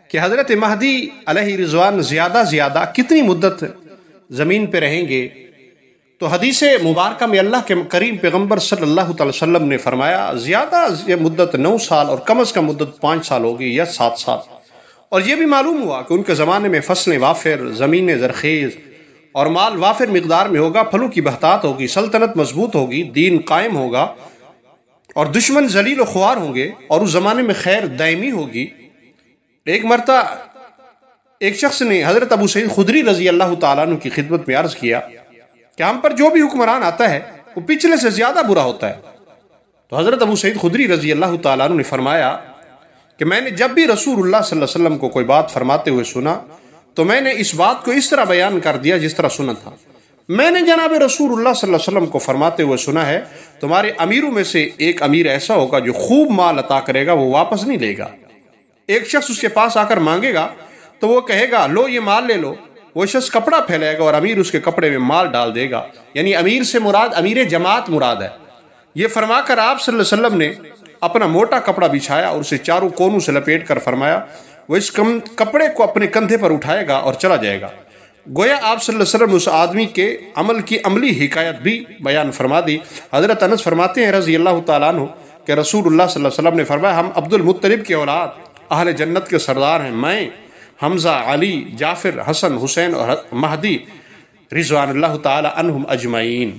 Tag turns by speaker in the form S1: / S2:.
S1: کہ حضرت مہدی علیہ رضوان زیادہ کتنی مدت زمین پہ رہیں گے، تو حدیث مبارکہ میں اللہ کے کریم پیغمبر صلی اللہ تعالی وسلم نے فرمایا زیادہ مدت 9 سال اور کم از کم مدت 5 سال ہوگی یا 7 سال۔ اور یہ بھی معلوم ہوا کہ ان کے زمانے میں فصلیں وافر، زمینیں زرخیز اور مال وافر مقدار میں ہوگا، پھلوں کی بہتات ہوگی، سلطنت مضبوط ہوگی، دین قائم ہوگا اور دشمن ذلیل و خوار ہوں گے، اور اس زمانے میں خیر دائمی ہوگی۔ ایک مرتبہ ایک شخص نے حضرت ابو سعید خدری رضی اللہ تعالیٰ عنہ کی خدمت میں عرض کیا کہ ہم پر جو بھی حکمران آتا ہے وہ پچھلے سے زیادہ برا ہوتا ہے۔ تو حضرت ابو سعید خدری رضی اللہ تعالیٰ عنہ نے فرمایا کہ میں نے جب بھی رسول اللہ صلی اللہ علیہ وسلم کو کوئی بات فرماتے ہوئے سنا تو میں نے اس بات کو اس طرح بیان کر دیا جس طرح سنا تھا۔ میں نے جناب رسول اللہ صلی اللہ علیہ وسلم کو فرماتے ہوئے سنا ہے تمہارے امیروں میں سے ایک امیر ایسا ہوگا جو خوب مال عطا کرے گا، وہ واپس نہیں لے گا۔ ایک شخص اس کے پاس آ کر مانگے گا تو وہ کہے گا لو یہ مال لے لو، وہ شخص کپڑا پھیلائے گا اور امیر اس کے کپڑے میں مال ڈال دے گا، یعنی امیر سے مراد امیر جماعت مراد ہے۔ یہ فرما کر آپ صلی اللہ علیہ وسلم نے اپنا موٹا کپڑا بچھایا اور اسے چاروں کونوں سے لپیٹ کر فرمایا وہ اس کپڑے کو اپنے کندھے پر اٹھائے گا اور چلا جائے گا۔ گویا آپ صلی اللہ علیہ وسلم نے اس آدمی کے عمل کی عملی حکایت بھی بیان فرما دی۔ حضرت انس فرماتے ہیں رضی اللہ تعالیٰ عنہ کہ رسول اللہ صلی اللہ علیہ وسلم نے فرمایا ہم عبد المطلب کی اولاد اہل جنت کے سردار ہیں، میں، حمزہ، علی، جعفر، حسن، حسین اور مہدی رضوان اللہ تعالی عنہم اجمعین۔